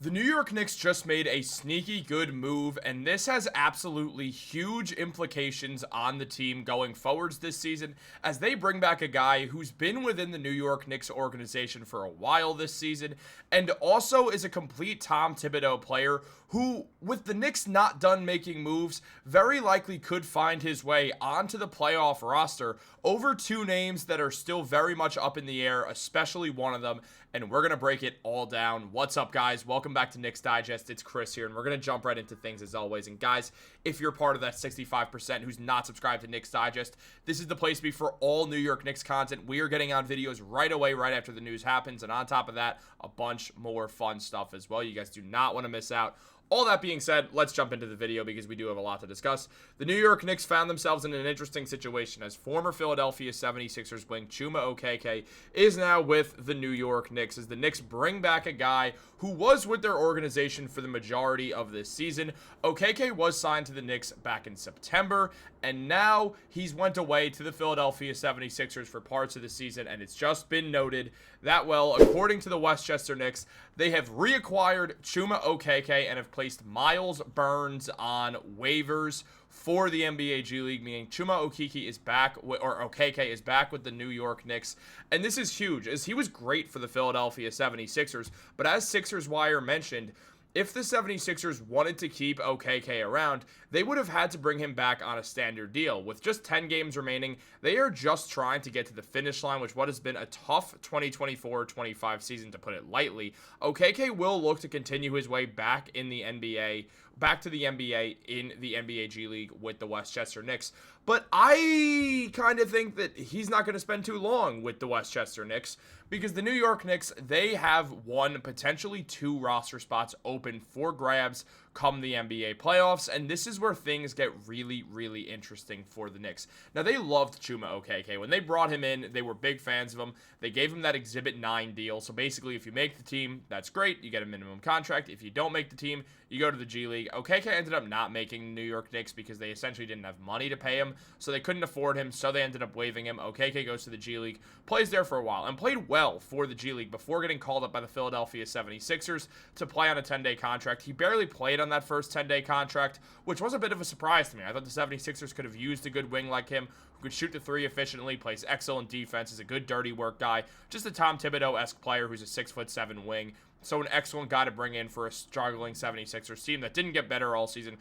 The New York Knicks just made a sneaky good move, and this has absolutely huge implications on the team going forwards this season as they bring back a guy who's been within the New York Knicks organization for a while this season and also is a complete Tom Thibodeau player who, with the Knicks not done making moves, very likely could find his way onto the playoff roster over two names that are still very much up in the air, especially one of them, and we're going to break it all down. What's up, guys? Welcome back to Knicks Digest. It's Chris here, and we're going to jump right into things as always. And guys, if you're part of that 65% who's not subscribed to Knicks Digest, this is the place to be for all New York Knicks content. We are getting out videos right away, right after the news happens, and on top of that, a bunch more fun stuff as well. You guys do not want to miss out. All that being said, let's jump into the video because we do have a lot to discuss. The New York Knicks found themselves in an interesting situation as former Philadelphia 76ers wing Chuma Okeke is now with the New York Knicks as the Knicks bring back a guy who was with their organization for the majority of this season. Okeke was signed to the Knicks back in September, and now he's went away to the Philadelphia 76ers for parts of the season, and it's just been noted that, well, according to the Westchester Knicks, they have reacquired Chuma Okeke and have placed Miles Burns on waivers for the NBA G League, meaning Chuma Okeke is back, or Okeke is back with the New York Knicks. And this is huge, as he was great for the Philadelphia 76ers, but as Sixers Wire mentioned, if the 76ers wanted to keep Okeke around, they would have had to bring him back on a standard deal. With just 10 games remaining, they are just trying to get to the finish line, which what has been a tough 2024-25 season, to put it lightly. Okeke will look to continue his way back in the NBA, back to the NBA in the NBA G League with the Westchester Knicks. But I kind of think that he's not going to spend too long with the Westchester Knicks because the New York Knicks, they have one, potentially two roster spots open for grabs come the NBA playoffs, and this is where things get really, really interesting for the Knicks. Now, they loved Chuma Okeke. When they brought him in, they were big fans of him. They gave him that Exhibit 9 deal, so basically, if you make the team, that's great. You get a minimum contract. If you don't make the team, you go to the G League. Okeke ended up not making the New York Knicks because they essentially didn't have money to pay him, so they couldn't afford him, so they ended up waiving him. Okeke goes to the G League, plays there for a while, and played well for the G League before getting called up by the Philadelphia 76ers to play on a 10-day contract. He barely played on that first 10-day contract, which was a bit of a surprise to me. I thought the 76ers could have used a good wing like him, who could shoot the three efficiently, plays excellent defense, is a good dirty work guy, just a Tom Thibodeau-esque player who's a 6'7" wing. So an excellent guy to bring in for a struggling 76ers team that didn't get better all season.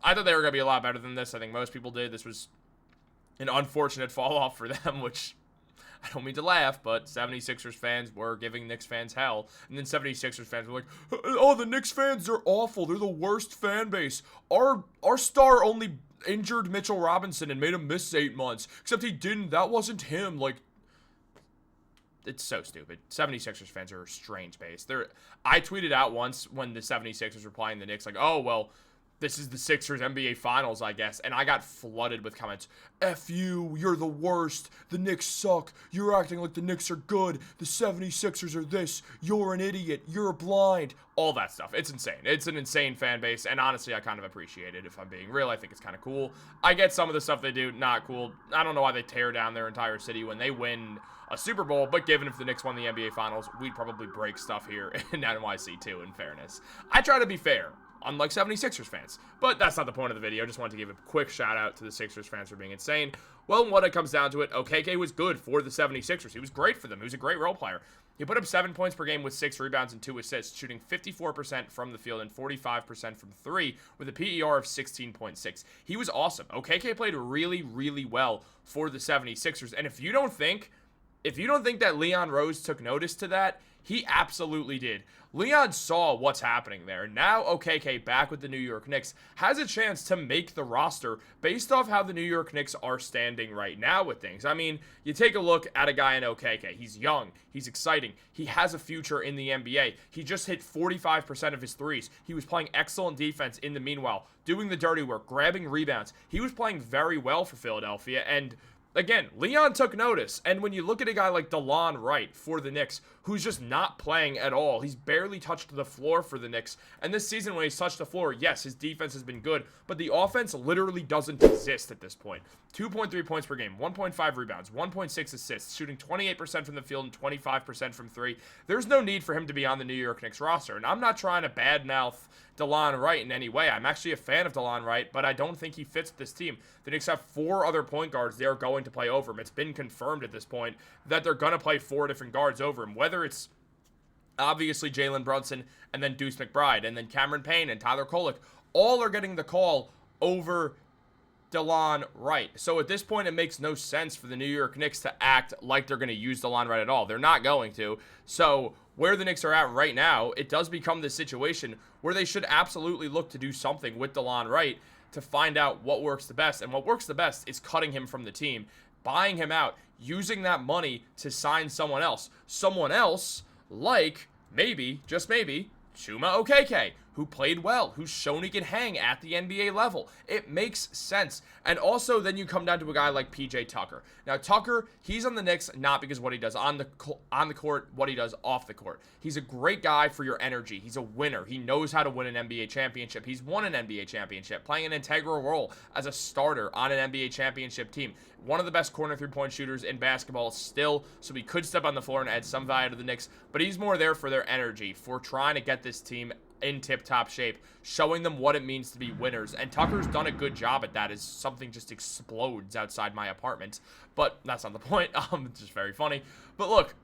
I thought they were going to be a lot better than this. I think most people did. This was an unfortunate fall off for them, which I don't mean to laugh, but 76ers fans were giving Knicks fans hell. And then 76ers fans were like, oh, the Knicks fans, they're awful. They're the worst fan base. Our star only injured Mitchell Robinson and made him miss 8 months. Except he didn't. That wasn't him. Like, it's so stupid. 76ers fans are a strange base. I tweeted out once when the 76ers were playing the Knicks, like, oh, well, this is the Sixers NBA Finals, I guess. And I got flooded with comments. F you, you're the worst. The Knicks suck. You're acting like the Knicks are good. The 76ers are this. You're an idiot. You're blind. All that stuff. It's insane. It's an insane fan base. And honestly, I kind of appreciate it. If I'm being real, I think it's kind of cool. I get some of the stuff they do. Not cool. I don't know why they tear down their entire city when they win a Super Bowl, but given if the Knicks won the NBA Finals, we'd probably break stuff here in NYC too, in fairness. I try to be fair, unlike 76ers fans, but that's not the point of the video. I just wanted to give a quick shout out to the Sixers fans for being insane. Well, when it comes down to it, Okeke was good for the 76ers. He was great for them. He was a great role player. He put up 7 points per game with 6 rebounds and 2 assists, shooting 54% from the field and 45% from 3 with a PER of 16.6. He was awesome. Okeke played really, really well for the 76ers, and if you don't think that Leon Rose took notice to that, he absolutely did. Leon saw what's happening there. Now Okeke, back with the New York Knicks, has a chance to make the roster based off how the New York Knicks are standing right now with things. I mean, you take a look at a guy in Okeke. He's young. He's exciting. He has a future in the NBA. He just hit 45% of his threes. He was playing excellent defense in the meanwhile, doing the dirty work, grabbing rebounds. He was playing very well for Philadelphia, and again, Leon took notice, and when you look at a guy like Delon Wright for the Knicks, who's just not playing at all. He's barely touched the floor for the Knicks. And this season, when he's touched the floor, yes, his defense has been good, but the offense literally doesn't exist at this point. 2.3 points per game, 1.5 rebounds, 1.6 assists, shooting 28% from the field and 25% from three. There's no need for him to be on the New York Knicks roster. And I'm not trying to badmouth Delon Wright in any way. I'm actually a fan of Delon Wright, but I don't think he fits this team. The Knicks have 4 other point guards they're going to play over him. It's been confirmed at this point that they're going to play 4 different guards over him, whether it's obviously Jalen Brunson and then Deuce McBride and then Cameron Payne and Tyler Kolek. All are getting the call over Delon Wright. So at this point, it makes no sense for the New York Knicks to act like they're going to use Delon Wright at all. They're not going to. So where the Knicks are at right now, it does become this situation where they should absolutely look to do something with Delon Wright to find out what works the best. And what works the best is cutting him from the team, buying him out, using that money to sign someone else. Someone else like, maybe, just maybe, Chuma Okeke, who played well, who's shown he can hang at the NBA level. It makes sense. And also, then you come down to a guy like PJ Tucker. Now, Tucker, he's on the Knicks not because of what he does on the court, what he does off the court. He's a great guy for your energy. He's a winner. He knows how to win an NBA championship. He's won an NBA championship, playing an integral role as a starter on an NBA championship team. One of the best corner three-point shooters in basketball still, so he could step on the floor and add some value to the Knicks, but he's more there for their energy, for trying to get this team in tip-top shape, showing them what it means to be winners. And Tucker's done a good job at that as something just explodes outside my apartment. But that's not the point. It's just very funny. But look,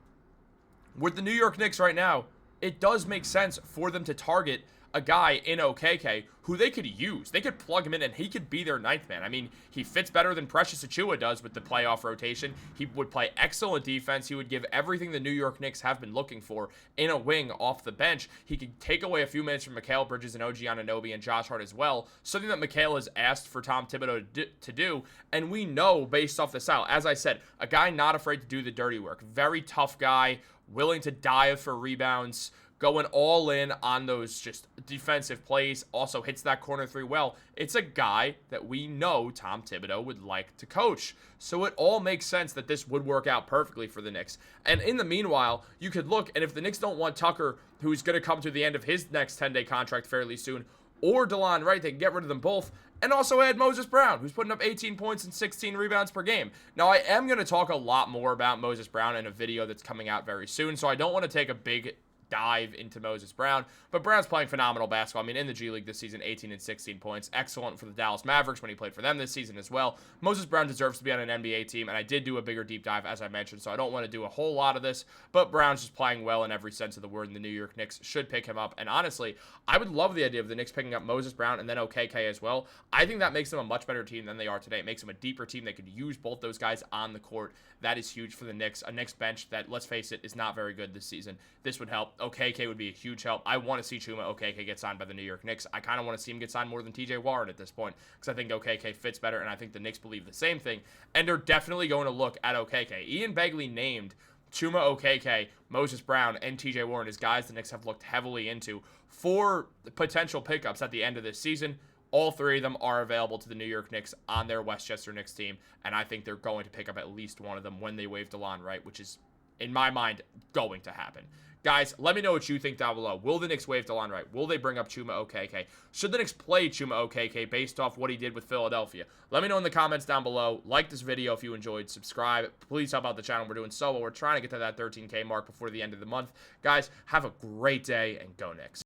with the New York Knicks right now, it does make sense for them to target a guy in Okeke who they could use. They could plug him in and he could be their ninth man. I mean, he fits better than Precious Achiuwa does with the playoff rotation. He would play excellent defense. He would give everything the New York Knicks have been looking for in a wing off the bench. He could take away a few minutes from Mikal Bridges and OG Anunoby and Josh Hart as well, something that Mikal has asked for Tom Thibodeau to do, and we know based off the style, as I said, a guy not afraid to do the dirty work. Very tough guy, willing to dive for rebounds, going all in on those just defensive plays, also hits that corner three well. It's a guy that we know Tom Thibodeau would like to coach. So it all makes sense that this would work out perfectly for the Knicks. And in the meanwhile, you could look, and if the Knicks don't want Tucker, who's going to come to the end of his next 10-day contract fairly soon, or Delon Wright, they can get rid of them both, and also add Moses Brown, who's putting up 18 points and 16 rebounds per game. Now, I am going to talk a lot more about Moses Brown in a video that's coming out very soon, so I don't want to take a big dive into Moses Brown, but Brown's playing phenomenal basketball. I mean, in the G League this season, 18 and 16 points. Excellent for the Dallas Mavericks when he played for them this season as well. Moses Brown deserves to be on an NBA team, and I did do a bigger deep dive, as I mentioned, so I don't want to do a whole lot of this, but Brown's just playing well in every sense of the word, and the New York Knicks should pick him up. And honestly, I would love the idea of the Knicks picking up Moses Brown and then Okeke as well. I think that makes them a much better team than they are today. It makes them a deeper team. They could use both those guys on the court. That is huge for the Knicks. A Knicks bench that, let's face it, is not very good this season. This would help. Okeke would be a huge help. I want to see Chuma Okeke get signed by the New York Knicks. I kind of want to see him get signed more than TJ Warren at this point because I think Okeke fits better, and I think the Knicks believe the same thing, and they're definitely going to look at Okeke. Ian Begley named Chuma Okeke, Moses Brown, and TJ Warren as guys the Knicks have looked heavily into for potential pickups at the end of this season. All three of them are available to the New York Knicks on their Westchester Knicks team, and I think they're going to pick up at least one of them when they waive Delon Wright, which is, in my mind, going to happen. Guys, let me know what you think down below. Will the Knicks waive Delon Wright? Will they bring up Chuma Okeke? Should the Knicks play Chuma Okeke based off what he did with Philadelphia? Let me know in the comments down below. Like this video if you enjoyed. Subscribe. Please help out the channel. We're doing so well. We're trying to get to that 13K mark before the end of the month. Guys, have a great day and go Knicks.